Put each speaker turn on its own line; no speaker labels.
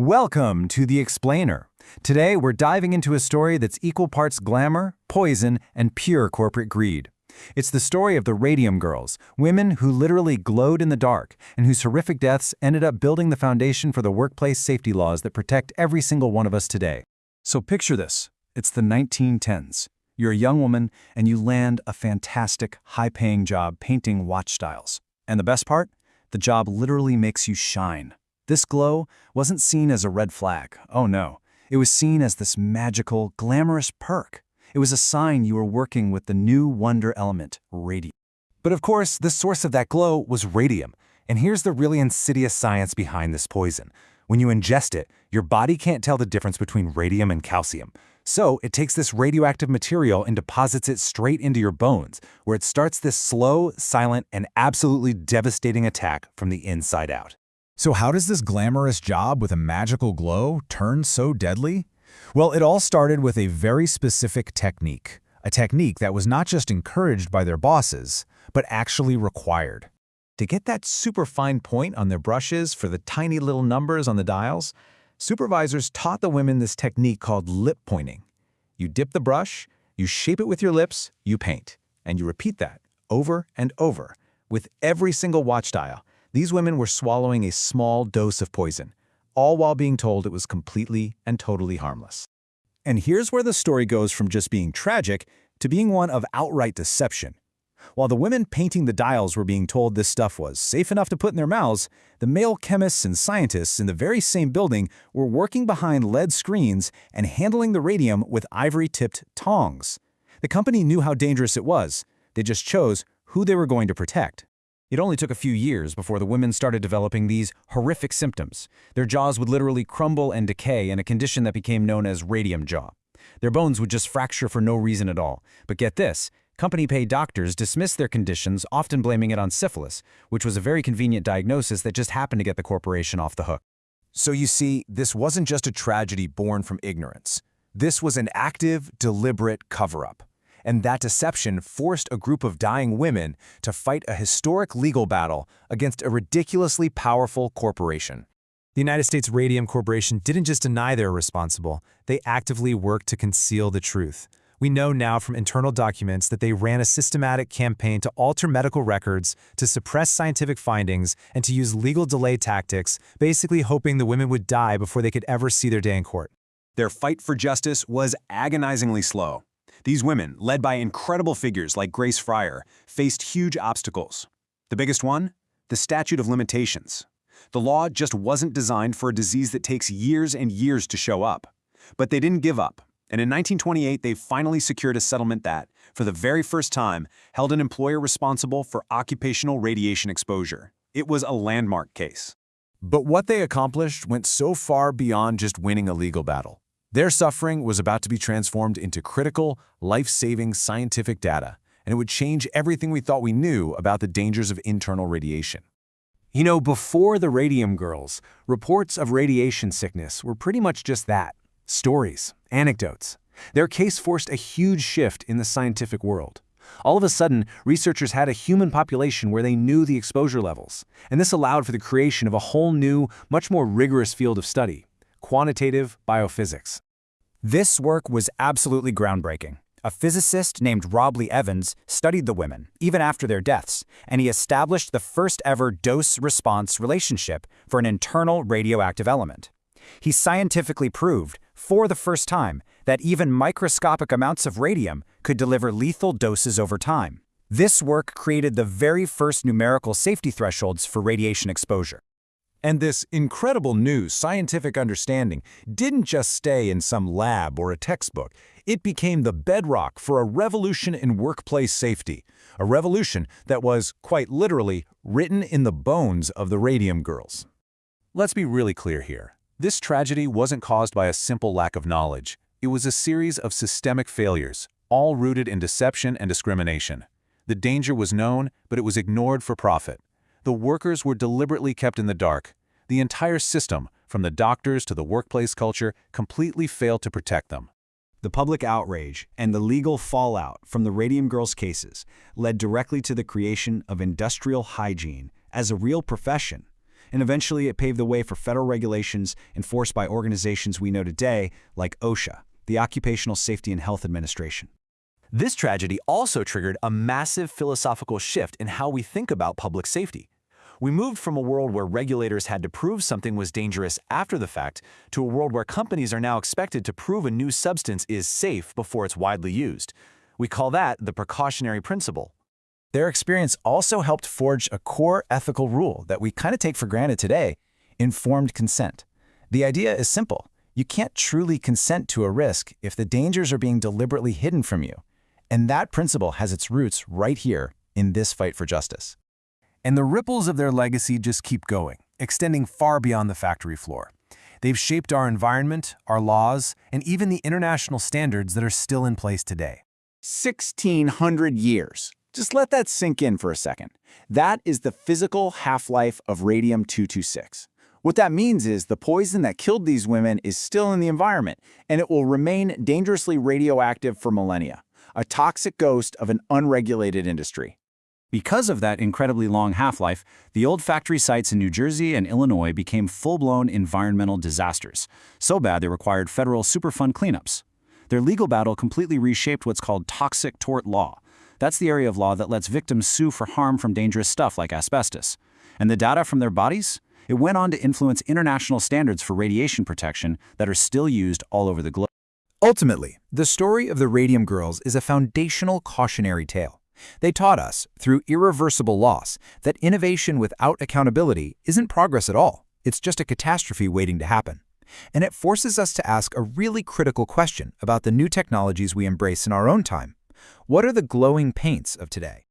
Welcome to The Explainer. Today, we're diving into a story that's equal parts glamour, poison, and pure corporate greed. It's the story of the Radium Girls, women who literally glowed in the dark and whose horrific deaths ended up building the foundation for the workplace safety laws that protect every single one of us today. So picture this. It's the 1910s. You're a young woman and you land a fantastic, high-paying job painting watch dials. And the best part? The job literally makes you shine. This glow wasn't seen as a red flag. Oh no. It was seen as this magical, glamorous perk. It was a sign you were working with the new wonder element, radium. But of course, the source of that glow was radium. And here's the really insidious science behind this poison. When you ingest it, your body can't tell the difference between radium and calcium. So it takes this radioactive material and deposits it straight into your bones, where it starts this slow, silent, and absolutely devastating attack from the inside out.
So how does this glamorous job with a magical glow turn so deadly? Well, it all started with a very specific technique. A technique that was not just encouraged by their bosses, but actually required. To get that super fine point on their brushes for the tiny little numbers on the dials, supervisors taught the women this technique called lip pointing. You dip the brush, you shape it with your lips, you paint. And you repeat that over and over. With every single watch dial, these women were swallowing a small dose of poison, all while being told it was completely and totally harmless. And here's where the story goes from just being tragic to being one of outright deception. While the women painting the dials were being told this stuff was safe enough to put in their mouths, the male chemists and scientists in the very same building were working behind LED screens and handling the radium with ivory-tipped tongs. The company knew how dangerous it was. They just chose who they were going to protect. It only took a few years before the women started developing these horrific symptoms. Their jaws would literally crumble and decay in a condition that became known as radium jaw. Their bones would just fracture for no reason at all. But get this, company-paid doctors dismissed their conditions, often blaming it on syphilis, which was a very convenient diagnosis that just happened to get the corporation off the hook.
So you see, this wasn't just a tragedy born from ignorance. This was an active, deliberate cover-up. And that deception forced a group of dying women to fight a historic legal battle against a ridiculously powerful corporation.
The United States Radium Corporation didn't just deny they were responsible, they actively worked to conceal the truth. We know now from internal documents that they ran a systematic campaign to alter medical records, to suppress scientific findings, and to use legal delay tactics, basically hoping the women would die before they could ever see their day in court.
Their fight for justice was agonizingly slow. These women, led by incredible figures like Grace Fryer, faced huge obstacles. The biggest one? The statute of limitations. The law just wasn't designed for a disease that takes years and years to show up. But they didn't give up, and in 1928 they finally secured a settlement that, for the very first time, held an employer responsible for occupational radiation exposure. It was a landmark case.
But what they accomplished went so far beyond just winning a legal battle. Their suffering was about to be transformed into critical, life-saving scientific data, and it would change everything we thought we knew about the dangers of internal radiation. You know, before the Radium Girls, reports of radiation sickness were pretty much just that, stories, anecdotes. Their case forced a huge shift in the scientific world. All of a sudden, researchers had a human population where they knew the exposure levels, and this allowed for the creation of a whole new, much more rigorous field of study: quantitative biophysics.
This work was absolutely groundbreaking. A physicist named Rob Lee Evans studied the women, even after their deaths, and he established the first ever dose-response relationship for an internal radioactive element. He scientifically proved, for the first time, that even microscopic amounts of radium could deliver lethal doses over time. This work created the very first numerical safety thresholds for radiation exposure.
And this incredible new scientific understanding didn't just stay in some lab or a textbook. It became the bedrock for a revolution in workplace safety, a revolution that was, quite literally, written in the bones of the Radium Girls. Let's be really clear here. This tragedy wasn't caused by a simple lack of knowledge. It was a series of systemic failures, all rooted in deception and discrimination. The danger was known, but it was ignored for profit. The workers were deliberately kept in the dark. The entire system, from the doctors to the workplace culture, completely failed to protect them.
The public outrage and the legal fallout from the Radium Girls cases led directly to the creation of industrial hygiene as a real profession. And eventually it paved the way for federal regulations enforced by organizations we know today, like OSHA, the Occupational Safety and Health Administration.
This tragedy also triggered a massive philosophical shift in how we think about public safety. We moved from a world where regulators had to prove something was dangerous after the fact to a world where companies are now expected to prove a new substance is safe before it's widely used. We call that the precautionary principle.
Their experience also helped forge a core ethical rule that we kind of take for granted today: informed consent. The idea is simple. You can't truly consent to a risk if the dangers are being deliberately hidden from you. And that principle has its roots right here in this fight for justice.
And the ripples of their legacy just keep going, extending far beyond the factory floor. They've shaped our environment, our laws, and even the international standards that are still in place today.
1,600 years. Just let that sink in for a second. That is the physical half-life of radium-226. What that means is the poison that killed these women is still in the environment, and it will remain dangerously radioactive for millennia, a toxic ghost of an unregulated industry.
Because of that incredibly long half-life, the old factory sites in New Jersey and Illinois became full-blown environmental disasters, so bad they required federal Superfund cleanups. Their legal battle completely reshaped what's called toxic tort law. That's the area of law that lets victims sue for harm from dangerous stuff like asbestos. And the data from their bodies? It went on to influence international standards for radiation protection that are still used all over the globe.
Ultimately, the story of the Radium Girls is a foundational cautionary tale. They taught us, through irreversible loss, that innovation without accountability isn't progress at all. It's just a catastrophe waiting to happen. And it forces us to ask a really critical question about the new technologies we embrace in our own time. What are the glowing paints of today?